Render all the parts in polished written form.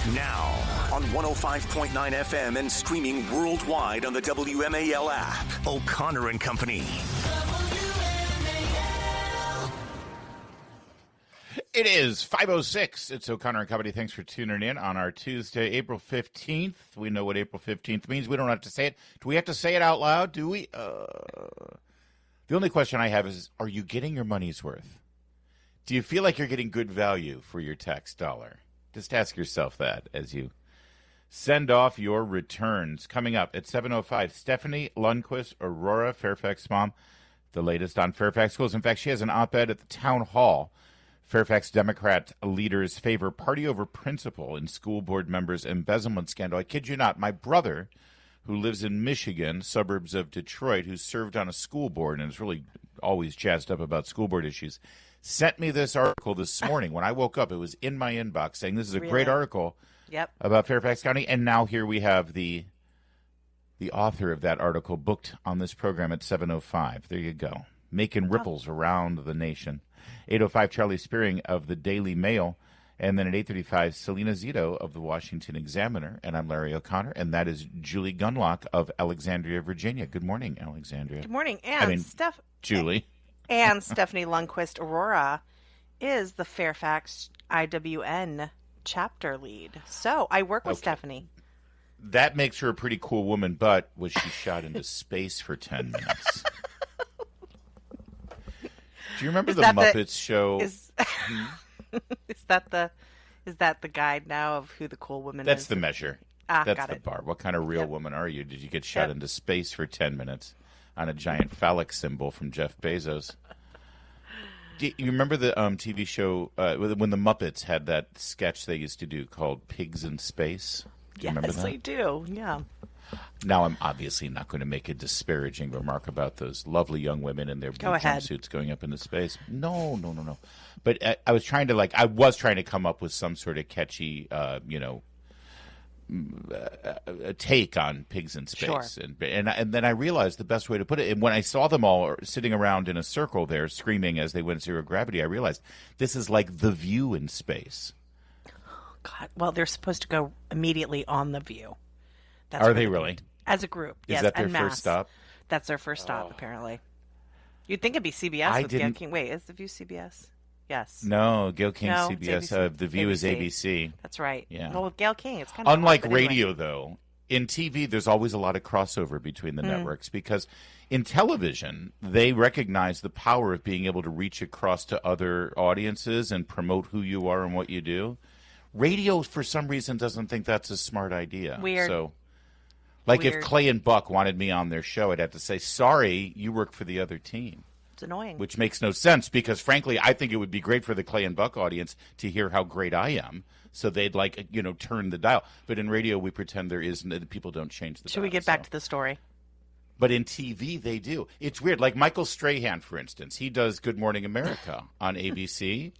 Now, on 105.9 FM and streaming worldwide on the WMAL app, O'Connor and Company. It is 5:06. It's O'Connor and Company. Thanks for tuning in on our Tuesday, April 15th. We know what April 15th means. We don't have to say it. Do we have to say it out loud? Do we? The only question I have is, are you getting your money's worth? Do you feel like you're getting good value for your tax dollar? Just ask yourself that as you send off your returns. Coming up at 7:05, Stephanie Lundquist, Aurora, Fairfax mom, the latest on Fairfax schools. In fact, she has an op-ed at the town hall. Fairfax Democrat leaders favor party over principle in school board members' embezzlement scandal. I kid you not, my brother, who lives in Michigan, suburbs of Detroit, who served on a school board and is really always jazzed up about school board issues, sent me this article this morning. When I woke up, it was in my inbox saying this is a great article about Fairfax County. And now here we have the author of that article booked on this program at 7:05. There you go. Making ripples around the nation. 8:05, Charlie Spearing of the Daily Mail. And then at 8:35, Selena Zito of the Washington Examiner. And I'm Larry O'Connor. And that is Julie Gunlock of Alexandria, Virginia. Good morning, Alexandria. Good morning. And Julie. And Stephanie Lundquist Aurora is the Fairfax IWN chapter lead. So I work with Stephanie. That makes her a pretty cool woman, but was she shot into space for 10 minutes? Do you remember the Muppets show? Is that the guide now of who the cool woman is? That's the measure. That's the bar. What kind of real Yep. woman are you? Did you get shot into space for 10 minutes on a giant phallic symbol from Jeff Bezos? Do you remember the TV show when the Muppets had that sketch they used to do called Pigs in Space? Do you remember that? Yes, I do. Yeah. Now, I'm obviously not going to make a disparaging remark about those lovely young women in their blue jumpsuits going up into space. No. But I was trying to come up with some sort of catchy, a take on pigs in space. Sure. And then I realized the best way to put it, and when I saw them all sitting around in a circle there screaming as they went zero gravity, I realized this is like The View in space. God. Well, they're supposed to go immediately on The View. Are they really? As a group, yes. Is that their en first masse. stop? That's their first stop, apparently. You'd think it'd be CBS with Gail King. Wait, is The View CBS? Yes. No, Gail King No, CBS. ABC. The View is ABC. That's right. Yeah. Well, with Gail King, it's kind of unlike hard, but radio, anyway. though. In TV, there's always a lot of crossover between the networks because in television, they recognize the power of being able to reach across to other audiences and promote who you are and what you do. Radio, for some reason, doesn't think that's a smart idea. Weird. So, if Clay and Buck wanted me on their show, I'd have to say, sorry, you work for the other team. It's annoying. Which makes no sense because, frankly, I think it would be great for the Clay and Buck audience to hear how great I am. So they'd turn the dial. But in radio, we pretend there isn't. People don't change the dial. Should we get back to the story? But in TV, they do. It's weird. Like Michael Strahan, for instance, he does Good Morning America on ABC,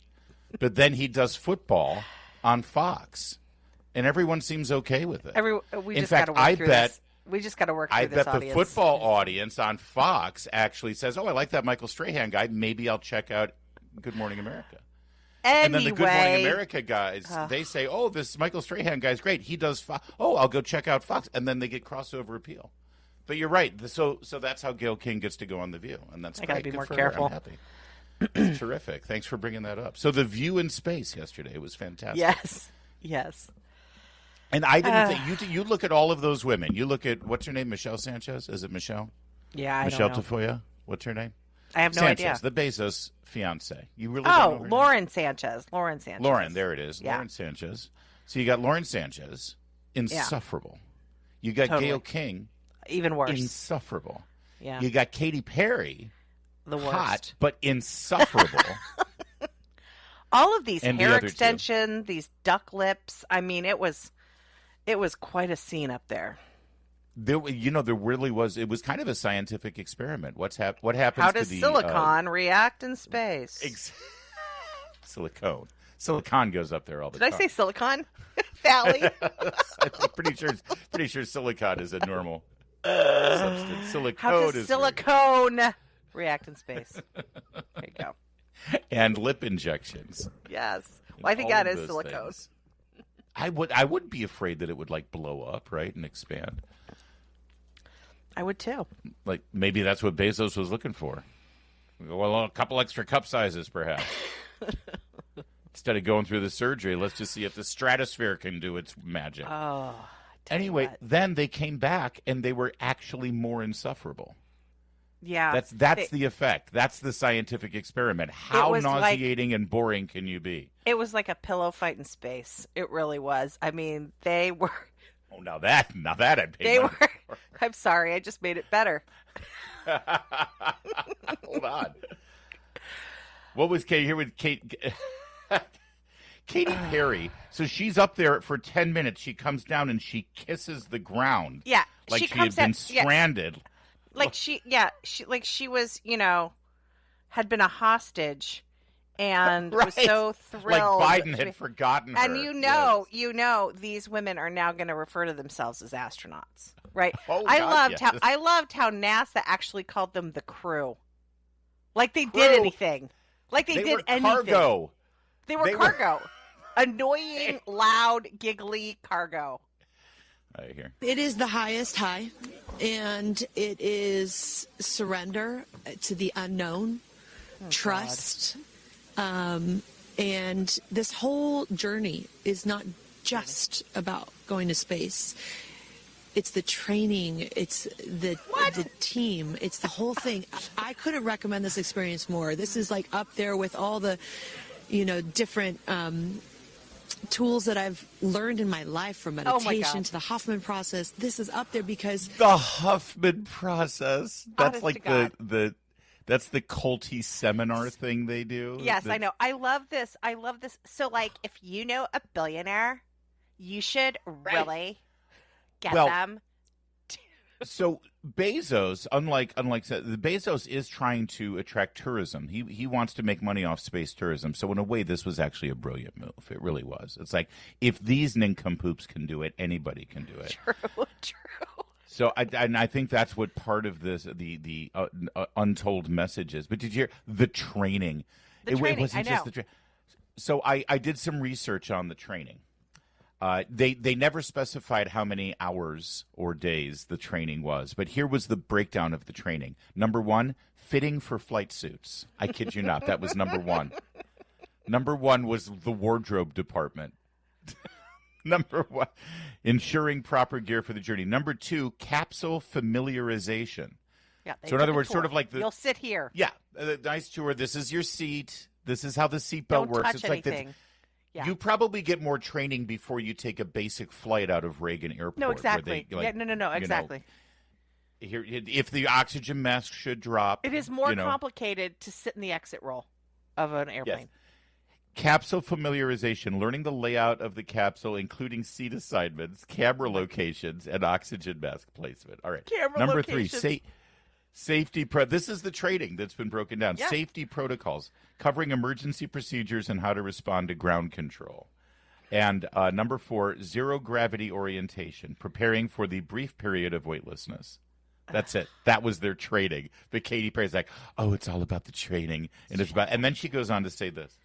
but then he does football on Fox, and everyone seems okay with it. We just got to work through this. I bet the football audience on Fox actually says, "Oh, I like that Michael Strahan guy. Maybe I'll check out Good Morning America." Anyway, and then the Good Morning America guys, they say, "Oh, this Michael Strahan guy's great. He does Fox. Oh, I'll go check out Fox." And then they get crossover appeal. But you're right. So that's how Gail King gets to go on The View, and that's great. I got to be Good more for careful. Her. I'm happy. It's terrific. Thanks for bringing that up. So The View in space yesterday was fantastic. Yes. And I didn't think you look at all of those women. You look at what's her name, Michelle Sanchez? Is it Michelle? Yeah, Michelle don't know. Tafoya. What's her name? I have no Sanchez, idea. the Bezos fiance. You really don't know her Lauren name? Sanchez. Lauren, there it is. Yeah. Lauren Sanchez. So you got Lauren Sanchez, insufferable. You got Totally. Gail King, even worse, insufferable. Yeah. You got Katy Perry, the worst, hot but insufferable. All of these And the hair other two. extension, these duck lips. I mean, it was quite a scene up there. There really was. It was kind of a scientific experiment. What happens? How does to the silicon react in space? Silicone. Silicon goes up there all the time. Did I say Silicon Valley? I'm pretty sure silicon is a normal substance. Silicone How does silicone react in space? There you go. And lip injections. Yes. Well, I think All that of is those silicone. things. I would be afraid that it would like blow up, right, and expand. I would too. Like maybe that's what Bezos was looking for. Well, a couple extra cup sizes, perhaps. Instead of going through the surgery, let's just see if the stratosphere can do its magic. Oh. Anyway, then they came back and they were actually more insufferable. Yeah. That's the effect. That's the scientific experiment. How nauseating and boring can you be? It was like a pillow fight in space. It really was. I mean, they were. Oh, now that I'd pay They money were. for. I'm sorry. I just made it better. Hold on. What was Kate here with Kate? Katy Perry. So she's up there for 10 minutes. She comes down and she kisses the ground. Yeah, like she had been stranded. Yeah. Like she was, had been a hostage and right. was so thrilled. Like Biden had forgotten her. And these women are now going to refer to themselves as astronauts, right? Oh, I God, loved how NASA actually called them the crew. Like they did anything. Like they did anything. Cargo. They were cargo. Annoying, loud, giggly cargo. Right here. It is the highest high, and it is surrender to the unknown, trust, and this whole journey is not just about going to space. It's the training, it's the team, it's the whole thing. I couldn't recommend this experience more. This is like up there with all the, different tools that I've learned in my life, from meditation to the Huffman process. This is up there because the Huffman process. That's honest like that's the culty seminar thing they do. Yes, I know. I love this. So like if you know a billionaire, you should really get them. So Bezos, unlike Bezos is trying to attract tourism. He wants to make money off space tourism. So in a way, this was actually a brilliant move. It really was. It's like, if these nincompoops can do it, anybody can do it. True. So I think that's what part of this the untold message is. But did you hear the training? It wasn't just the training. So I did some research on the training. They never specified how many hours or days the training was, but here was the breakdown of the training. Number 1, fitting for flight suits. I kid you not, that was number 1. Number 1 was the wardrobe department. Number 1, ensuring proper gear for the journey. Number 2, capsule familiarization. Yeah. So in other words, sort of like you'll sit here. Yeah, nice tour. This is your seat. This is how the seatbelt works. Touch it's anything. Like yeah. You probably get more training before you take a basic flight out of Reagan Airport. No, exactly. No, exactly. Here, if the oxygen mask should drop, it is more complicated to sit in the exit row of an airplane. Yes. Capsule familiarization, learning the layout of the capsule, including seat assignments, camera locations, and oxygen mask placement. All right. Number locations. 3, safety. This is the training that's been broken down. Yeah. Safety protocols, covering emergency procedures and how to respond to ground control. And number 4, zero gravity orientation, preparing for the brief period of weightlessness. That's it. That was their training. But Katy Perry's like, oh, it's all about the training, and then she goes on to say this.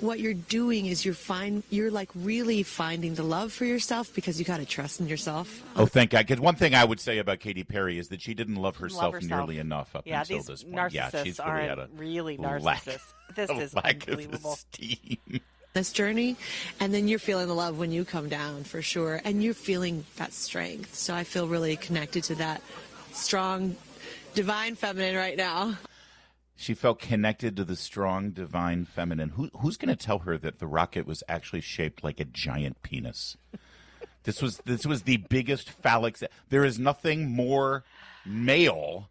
what you're doing is you're like really finding the love for yourself, because you got to trust in yourself. Oh, thank God. Because one thing I would say about Katy Perry is that she didn't love herself nearly enough up until this point. Narcissists She's really had a really narcissists. This is unbelievable. Of esteem. This journey, and then you're feeling the love when you come down, for sure, and you're feeling that strength. So I feel really connected to that strong divine feminine right now. She felt connected to the strong divine feminine. Who's going to tell her that the rocket was actually shaped like a giant penis? This was the biggest phallic. There is nothing more male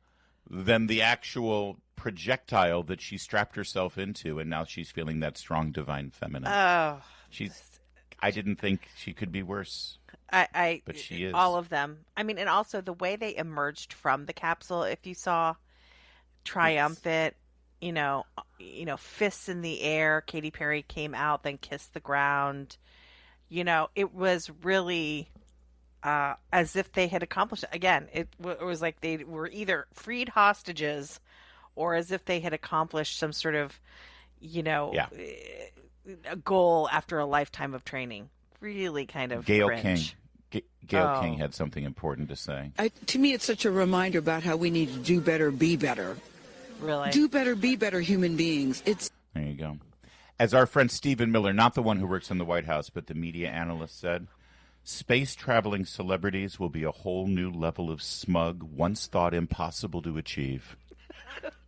than the actual projectile that she strapped herself into, and now she's feeling that strong divine feminine. Oh, I didn't think she could be worse. But she is. All of them. I mean, and also the way they emerged from the capsule. If you saw, triumphant, fists in the air. Katy Perry came out, then kissed the ground. It was really as if they had accomplished it. Again, it was like they were either freed hostages, or as if they had accomplished some sort of, a goal after a lifetime of training. really kind of Gail cringe. Gail King had something important to say. To me, it's such a reminder about how we need to do better, be better. Really? Do better, be better human beings. There you go. As our friend Stephen Miller, not the one who works in the White House, but the media analyst said, space-traveling celebrities will be a whole new level of smug, once thought impossible to achieve.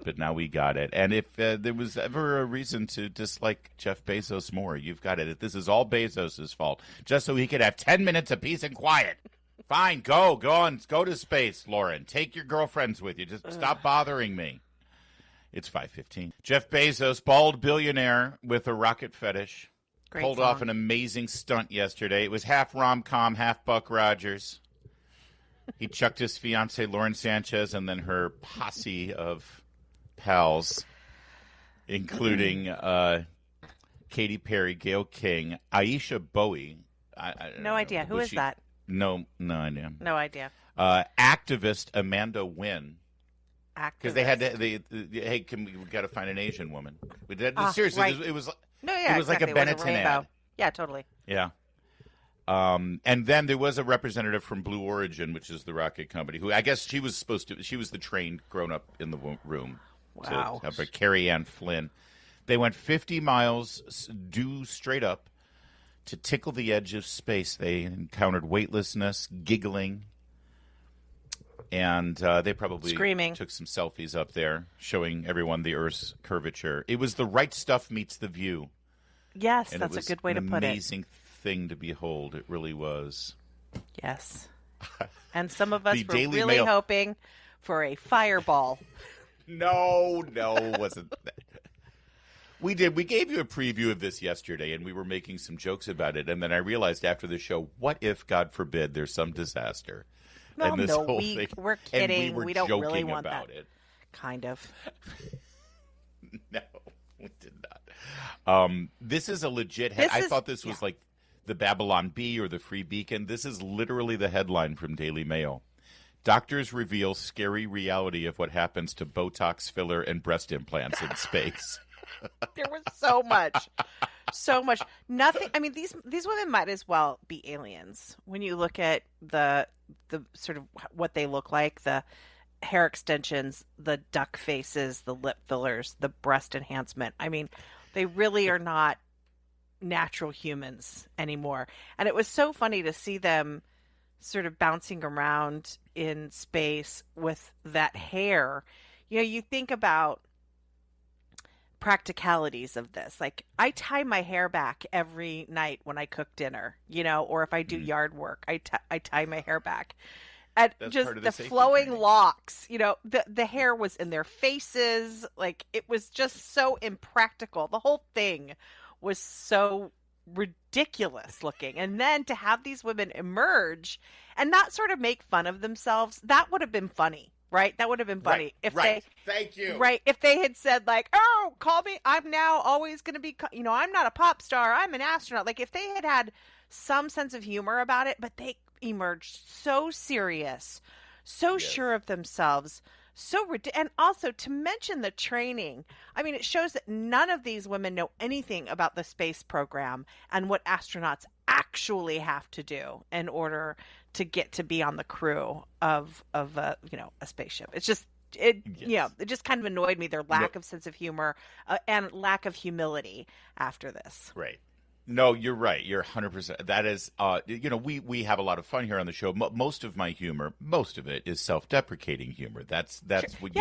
But now we got it. And if there was ever a reason to dislike Jeff Bezos more, you've got it. This is all Bezos' fault, just so he could have 10 minutes of peace and quiet. Fine, go to space, Lauren. Take your girlfriends with you. Just stop bothering me. It's 5:15. Jeff Bezos, bald billionaire with a rocket fetish, pulled off an amazing stunt yesterday. It was half rom-com, half Buck Rogers. He chucked his fiancée, Lauren Sanchez, and then her posse of pals, including Katy Perry, Gayle King, Aisha Bowie. No idea. Who is that? No idea. No idea. Activist Amanda Wynn. Because they had to, we got to find an Asian woman. Seriously, right. it was exactly. like a Benetton ad. Yeah, totally. Yeah. And then there was a representative from Blue Origin, which is the rocket company, who I guess she was the trained grown-up in the room. Wow. But Carrie Ann Flynn. They went 50 miles due straight up to tickle the edge of space. They encountered weightlessness, giggling, and they probably screaming. Took some selfies up there, showing everyone the Earth's curvature. It was The Right Stuff meets The View. Yes, and that's a good way to put it. Amazing thing to behold. It really was. Yes. And some of us were Daily really Mail. hoping for a fireball. No, wasn't that. We did. We gave you a preview of this yesterday, and we were making some jokes about it. And then I realized after the show, what if, God forbid, there's some disaster? Well, and this no, whole thing, we're kidding. And we don't joking really want about that. It. Kind of. No, we did not. This is a legit. I thought this was like the Babylon Bee or the Free Beacon. This is literally the headline from Daily Mail. Doctors reveal scary reality of what happens to Botox filler and breast implants in space. There was so much. Nothing. I mean, these women might as well be aliens when you look at the sort of what they look like, the hair extensions, the duck faces, the lip fillers, the breast enhancement. I mean, they really are not natural humans anymore. And it was so funny to see them sort of bouncing around in space with that hair. You know, you think about practicalities of this. Like, I tie my hair back every night when I cook dinner, you know, or if I do yard work, I tie my hair back. And that's just the flowing locks, you know, the hair was in their faces. Like, it was just so impractical. The whole thing was so ridiculous looking. And then to have these women emerge and not sort of make fun of themselves, that would have been funny. Right? That would have been funny if they. Thank you. Right? If they had said like, "Oh, call me. I'm now always going to be. You know, I'm not a pop star. I'm an astronaut." Like if they had some sense of humor about it, but they emerged so serious, so sure of themselves, and also to mention the training. I mean, it shows that none of these women know anything about the space program and what astronauts actually have to do in order to get to be on the crew of a spaceship. It's just it just kind of annoyed me, their lack of sense of humor and lack of humility after this. Right. No, you're right. You're 100%. That is, we have a lot of fun here on the show. Most of my humor, most of it is self-deprecating humor. That's what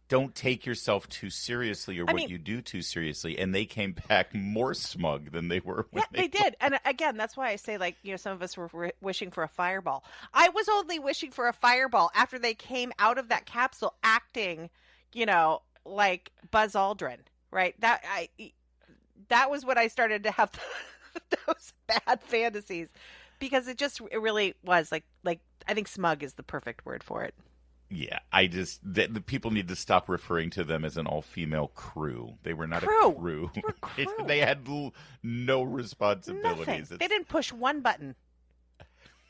don't take yourself too seriously or what you do too seriously. And they came back more smug than they were when they did. And again, that's why I say, like, you know, some of us were wishing for a fireball. I was only wishing for a fireball after they came out of that capsule acting, you know, like Buzz Aldrin, right? That was when I started to have those bad fantasies, because it really was like I think smug is the perfect word for it. Yeah, the people need to stop referring to them as an all-female crew. They were not a crew. They were crew. They had no responsibilities. Nothing. They didn't push one button.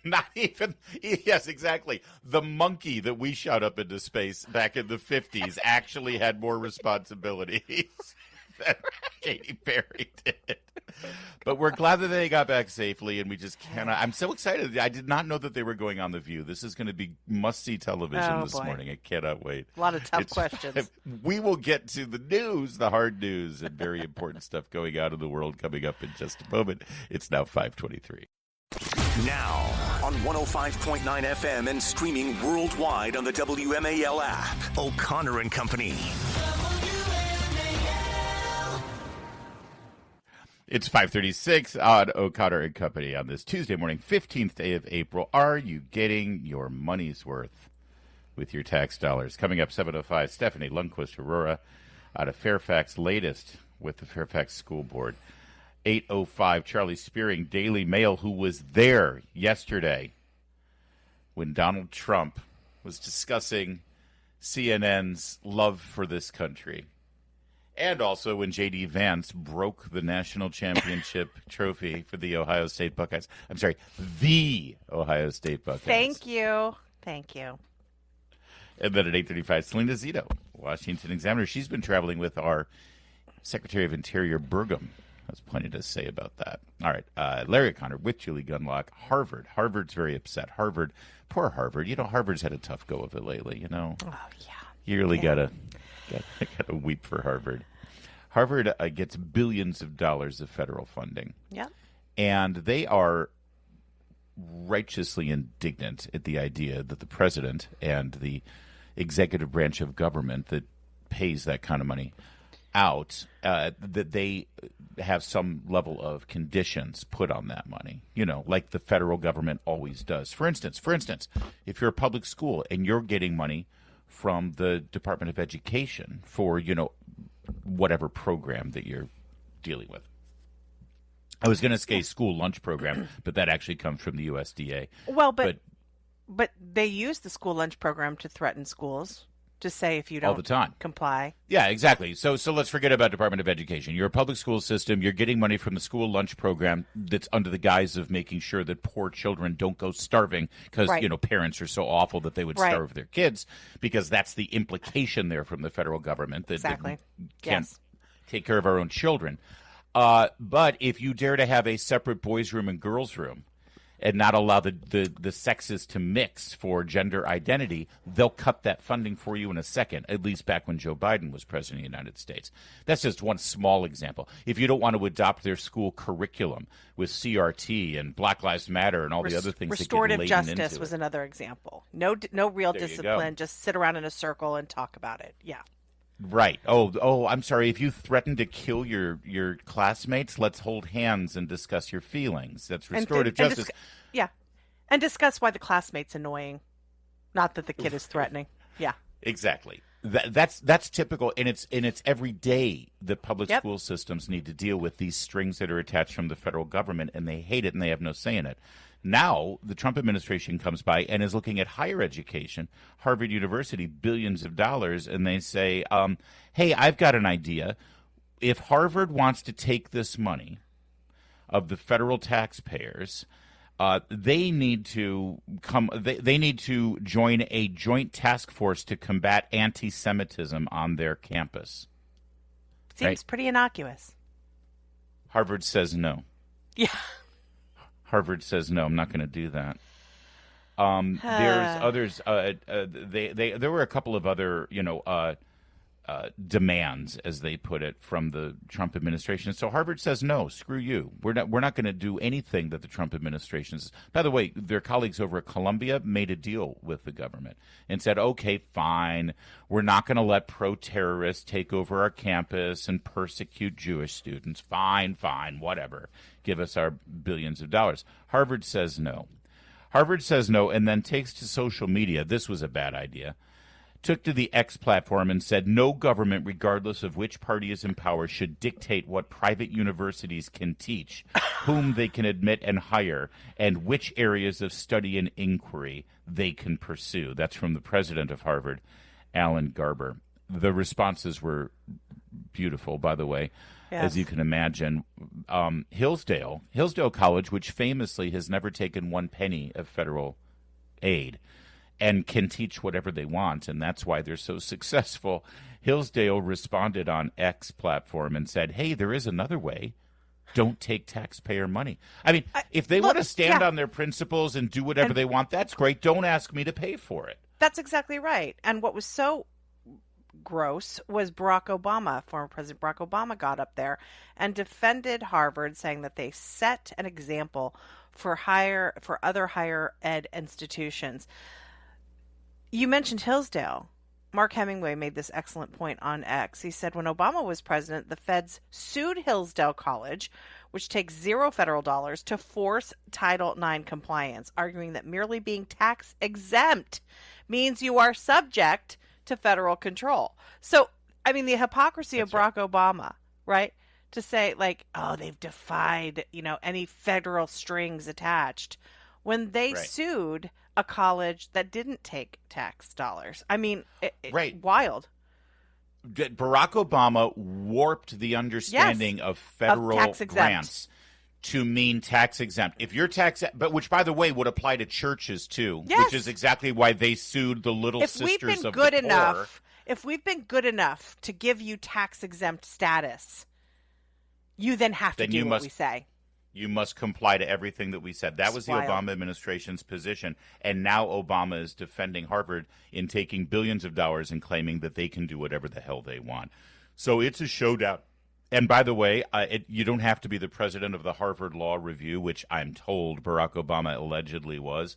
Not even. Yes, exactly. The monkey that we shot up into space back in the 50s actually had more responsibilities. that Katy Perry did. But we're glad that they got back safely, and we just cannot. I'm so excited. I did not know that they were going on The View. This is going to be must-see television this morning. I cannot wait. A lot of tough questions. We will get to the news, the hard news, and very important stuff going on in the world coming up in just a moment. It's now 5:23. Now, on 105.9 FM and streaming worldwide on the WMAL app, O'Connor and Company. It's 5:36 on O'Connor and Company on this Tuesday morning, 15th day of April. Are you getting your money's worth with your tax dollars? Coming up, 7:05, Stephanie Lundquist Aurora out of Fairfax, latest with the Fairfax School Board. 8:05, Charlie Spearing, Daily Mail, who was there yesterday when Donald Trump was discussing CNN's love for this country. And also when J.D. Vance broke the national championship trophy for the Ohio State Buckeyes. I'm sorry, the Ohio State Buckeyes. Thank you. Thank you. And then at 8:35, Selena Zito, Washington Examiner. She's been traveling with our Secretary of Interior, Burgum. There's plenty to say about that. All right, Larry O'Connor with Julie Gunlock. Harvard. Harvard's very upset. Harvard, poor Harvard. You know, Harvard's had a tough go of it lately, you know. Oh, yeah. You really gotta weep for Harvard. Harvard gets billions of dollars of federal funding. Yeah. And they are righteously indignant at the idea that the president and the executive branch of government that pays that kind of money out, that they have some level of conditions put on that money, you know, like the federal government always does. For instance, if you're a public school and you're getting money from the Department of Education for, you know, whatever program that you're dealing with. I was going to say school lunch program, but that actually comes from the USDA. Well, but they use the school lunch program to threaten schools, to say if you don't all the time comply. Yeah, exactly. So let's forget about Department of Education. You're a public school system. You're getting money from the school lunch program that's under the guise of making sure that poor children don't go starving because, you know, parents are so awful that they would starve their kids, because that's the implication there from the federal government that we can't take care of our own children. But if you dare to have a separate boys' room and girls' room and not allow the sexes to mix for gender identity, they'll cut that funding for you in a second, at least back when Joe Biden was president of the United States. That's just one small example. If you don't want to adopt their school curriculum with CRT and Black Lives Matter and all the other things that get laden into it. Restorative justice was another example. No real discipline, just sit around in a circle and talk about it. Yeah. Right. Oh, I'm sorry. If you threaten to kill your classmates, let's hold hands and discuss your feelings. That's restorative justice. And discuss why the classmate's annoying, not that the kid is threatening. Yeah. Exactly. That's typical, and it's every day that public school systems need to deal with these strings that are attached from the federal government, and they hate it and they have no say in it. Now, the Trump administration comes by and is looking at higher education, Harvard University, billions of dollars, and they say, hey, I've got an idea. If Harvard wants to take this money of the federal taxpayers, they need to they need to join a joint task force to combat anti-Semitism on their campus. Seems pretty innocuous. Harvard says no. Yeah. Harvard says no. I'm not going to do that. There's others. There were a couple of other, demands, as they put it, from the Trump administration. So Harvard says no. Screw you. We're not going to do anything that the Trump administration says. By the way, their colleagues over at Columbia made a deal with the government and said, okay, fine. We're not going to let pro-terrorists take over our campus and persecute Jewish students. Fine, whatever. Give us our billions of dollars. Harvard says no. Harvard says no and then takes to social media. This was a bad idea. Took to the X platform and said no government, regardless of which party is in power, should dictate what private universities can teach, whom they can admit and hire, and which areas of study and inquiry they can pursue. That's from the president of Harvard, Alan Garber. The responses were beautiful, by the way, as you can imagine. Hillsdale College, which famously has never taken one penny of federal aid, and can teach whatever they want, and that's why they're so successful. Hillsdale responded on X platform and said, hey, there is another way. Don't take taxpayer money. I mean, if they want to stand on their principles and do whatever they want, that's great. Don't ask me to pay for it. That's exactly right. And what was so gross was Barack Obama, former President Barack Obama, got up there and defended Harvard, saying that they set an example for other higher ed institutions. You mentioned Hillsdale. Mark Hemingway made this excellent point on X. He said when Obama was president, the feds sued Hillsdale College, which takes zero federal dollars, to force Title IX compliance, arguing that merely being tax exempt means you are subject to federal control. So, I mean, the hypocrisy of Barack Obama, right? To say like, oh, they've defied, any federal strings attached when they sued a college that didn't take tax dollars. I mean, wild. Barack Obama warped the understanding of federal grants to mean tax exempt. If you're but which, by the way, would apply to churches too, which is exactly why they sued the Little Sisters of the Poor. If we've been good enough to give you tax exempt status, you then have to do what we say. You must comply to everything that we said. That was the Obama administration's position. And now Obama is defending Harvard in taking billions of dollars and claiming that they can do whatever the hell they want. So it's a showdown. And by the way, you don't have to be the president of the Harvard Law Review, which I'm told Barack Obama allegedly was,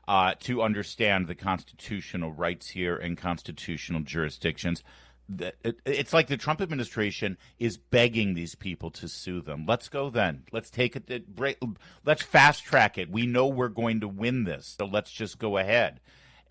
to understand the constitutional rights here and constitutional jurisdictions. It's like the Trump administration is begging these people to sue them. Let's go then. Let's take it. Let's fast track it. We know we're going to win this, so let's just go ahead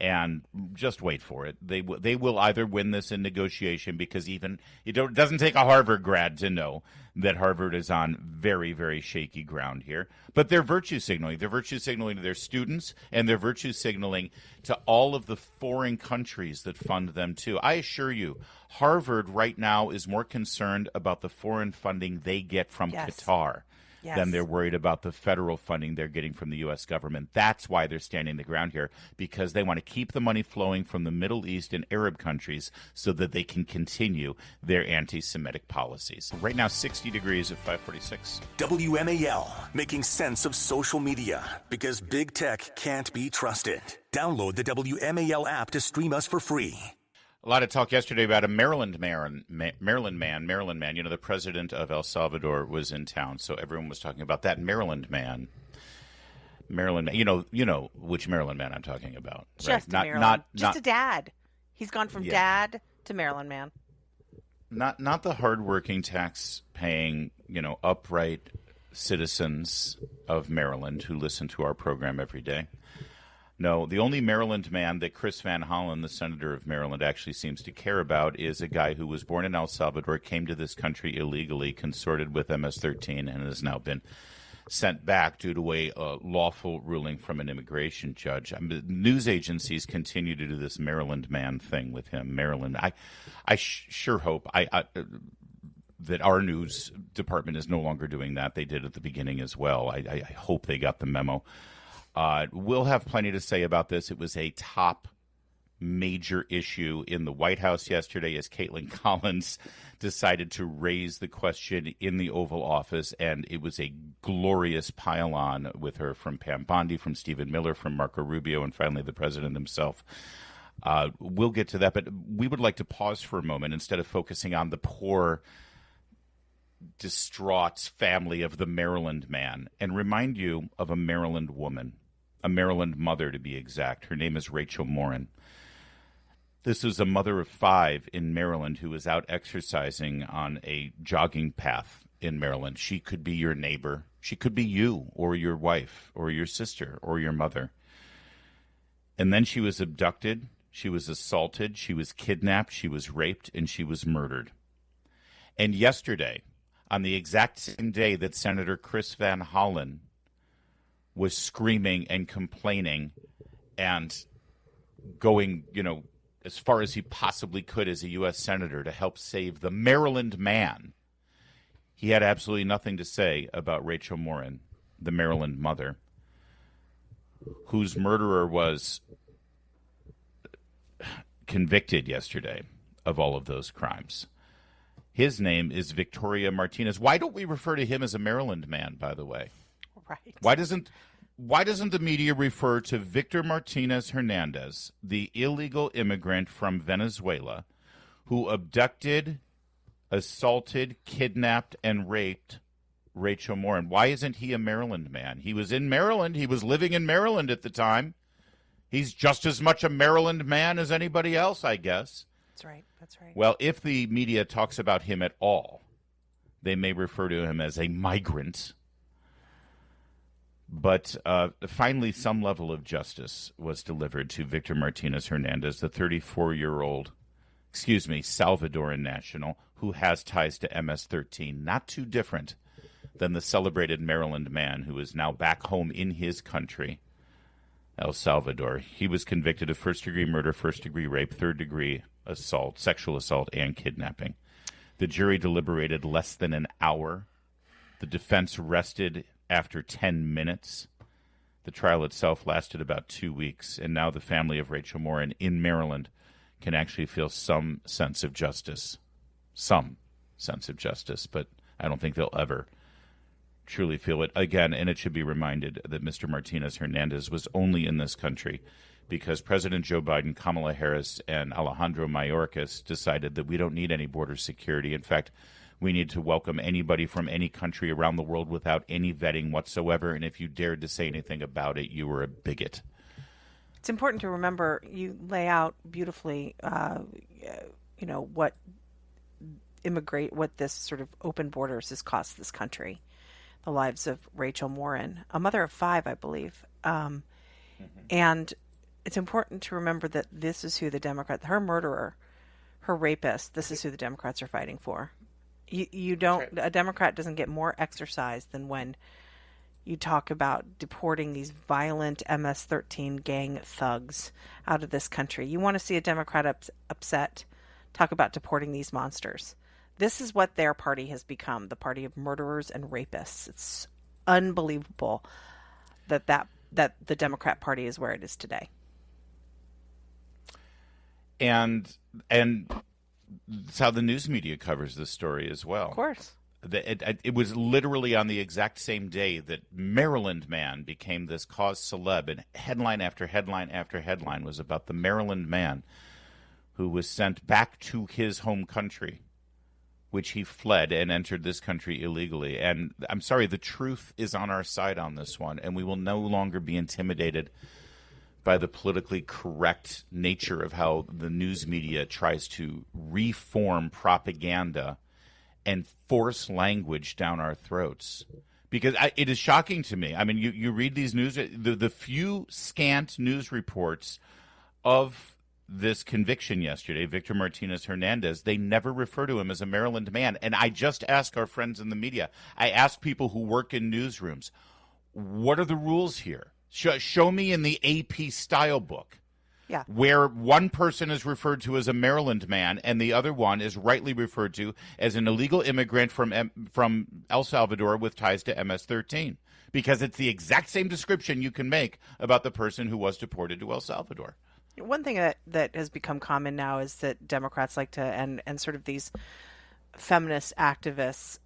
and just wait for it. They will either win this in negotiation, because it doesn't take a Harvard grad to know that Harvard is on very, very shaky ground here. But they're virtue signaling. They're virtue signaling to their students, and they're virtue signaling to all of the foreign countries that fund them too. I assure you, Harvard right now is more concerned about the foreign funding they get from Qatar than they're worried about the federal funding they're getting from the U.S. government. That's why they're standing the ground here, because they want to keep the money flowing from the Middle East and Arab countries so that they can continue their anti-Semitic policies. Right now, 60 degrees at 546. WMAL, making sense of social media, because big tech can't be trusted. Download the WMAL app to stream us for free. A lot of talk yesterday about a Maryland man. The president of El Salvador was in town, so everyone was talking about that Maryland man. You know which Maryland man I'm talking about, right? Just a dad. He's gone from dad to Maryland man. Not the hardworking, tax-paying, upright citizens of Maryland who listen to our program every day. No, the only Maryland man that Chris Van Hollen, the senator of Maryland, actually seems to care about is a guy who was born in El Salvador, came to this country illegally, consorted with MS-13, and has now been sent back due to a lawful ruling from an immigration judge. News agencies continue to do this Maryland man thing with him. Maryland. I sure hope that our news department is no longer doing that. They did at the beginning as well. I hope they got the memo. We'll have plenty to say about this. It was a top major issue in the White House yesterday as Caitlin Collins decided to raise the question in the Oval Office, and it was a glorious pile-on with her from Pam Bondi, from Stephen Miller, from Marco Rubio, and finally the president himself. We'll get to that, but we would like to pause for a moment instead of focusing on the poor, distraught family of the Maryland man and remind you of a Maryland woman. A Maryland mother, to be exact. Her name is Rachel Morin. This is a mother of 5 in Maryland who is out exercising on a jogging path in Maryland. She could be your neighbor. She could be you or your wife or your sister or your mother. And then she was abducted, she was assaulted, she was kidnapped, she was raped, and she was murdered. And yesterday, on the exact same day that Senator Chris Van Hollen was screaming and complaining and going, as far as he possibly could as a U.S. Senator to help save the Maryland man, he had absolutely nothing to say about Rachel Morin, the Maryland mother, whose murderer was convicted yesterday of all of those crimes. His name is Victoria Martinez. Why don't we refer to him as a Maryland man, by the way? Right. Why doesn't the media refer to Victor Martinez Hernandez, the illegal immigrant from Venezuela who abducted, assaulted, kidnapped, and raped Rachel Morin? Why isn't he a Maryland man? He was in Maryland. He was living in Maryland at the time. He's just as much a Maryland man as anybody else, I guess. That's right. That's right. Well, if the media talks about him at all, they may refer to him as a migrant. But finally, some level of justice was delivered to Victor Martinez Hernandez, the 34-year-old, Salvadoran national, who has ties to MS-13. Not too different than the celebrated Maryland man who is now back home in his country, El Salvador. He was convicted of first-degree murder, first-degree rape, third-degree assault, sexual assault, and kidnapping. The jury deliberated less than an hour. The defense rested after 10 minutes. The trial itself lasted about 2 weeks, and now the family of Rachel Morin in Maryland can actually feel some sense of justice. Some sense of justice, but I don't think they'll ever truly feel it again. And it should be reminded that Mr. Martinez Hernandez was only in this country because President Joe Biden, Kamala Harris, and Alejandro Mayorkas decided that we don't need any border security. In fact, we need to welcome anybody from any country around the world without any vetting whatsoever. And if you dared to say anything about it, you were a bigot. It's important to remember, you lay out beautifully, what this sort of open borders has cost this country. The lives of Rachel Morin, a mother of 5, I believe. And it's important to remember that this is who the Democrats, her murderer, her rapist, this is who the Democrats are fighting for. You don't, a Democrat doesn't get more exercise than when you talk about deporting these violent MS-13 gang thugs out of this country. You want to see a Democrat upset, talk about deporting these monsters. This is what their party has become, the party of murderers and rapists. It's unbelievable that the Democrat Party is where it is today. And it's how the news media covers this story as well. Of course. It was literally on the exact same day that Maryland man became this cause celeb, and headline after headline after headline was about the Maryland man who was sent back to his home country, which he fled and entered this country illegally. And I'm sorry, the truth is on our side on this one, and we will no longer be intimidated by the politically correct nature of how the news media tries to reform propaganda and force language down our throats. Because it is shocking to me. I mean, you read these news, the few scant news reports of this conviction yesterday, Victor Martinez Hernandez, they never refer to him as a Maryland man. And I just ask our friends in the media, I ask people who work in newsrooms, what are the rules here? Show me in the AP style book. Yeah. Where one person is referred to as a Maryland man and the other one is rightly referred to as an illegal immigrant from El Salvador with ties to MS-13. Because it's the exact same description you can make about the person who was deported to El Salvador. One thing that has become common now is that Democrats like to, and sort of these feminist activists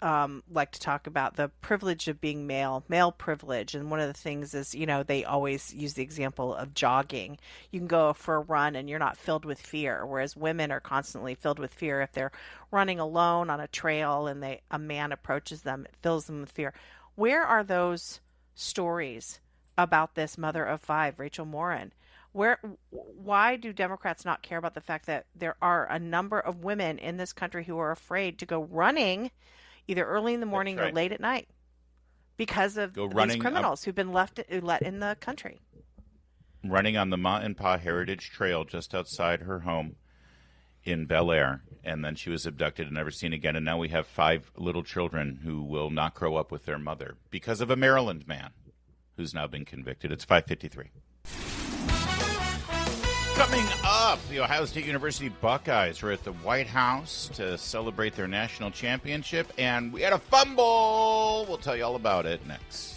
like to talk about the privilege of being male privilege. And one of the things is, they always use the example of jogging. You can go for a run and you're not filled with fear, whereas women are constantly filled with fear. If they're running alone on a trail and a man approaches them, it fills them with fear. Where are those stories about this mother of 5, Rachel Morin? Why do Democrats not care about the fact that there are a number of women in this country who are afraid to go running either early in the morning or late at night because of these criminals who've been let in the country? Running on the Ma and Pa Heritage Trail just outside her home in Bel Air, and then she was abducted and never seen again. And now we have 5 little children who will not grow up with their mother because of a Maryland man who's now been convicted. It's 5:53. Coming up, the Ohio State University Buckeyes were at the White House to celebrate their national championship, and we had a fumble. We'll tell you all about it next.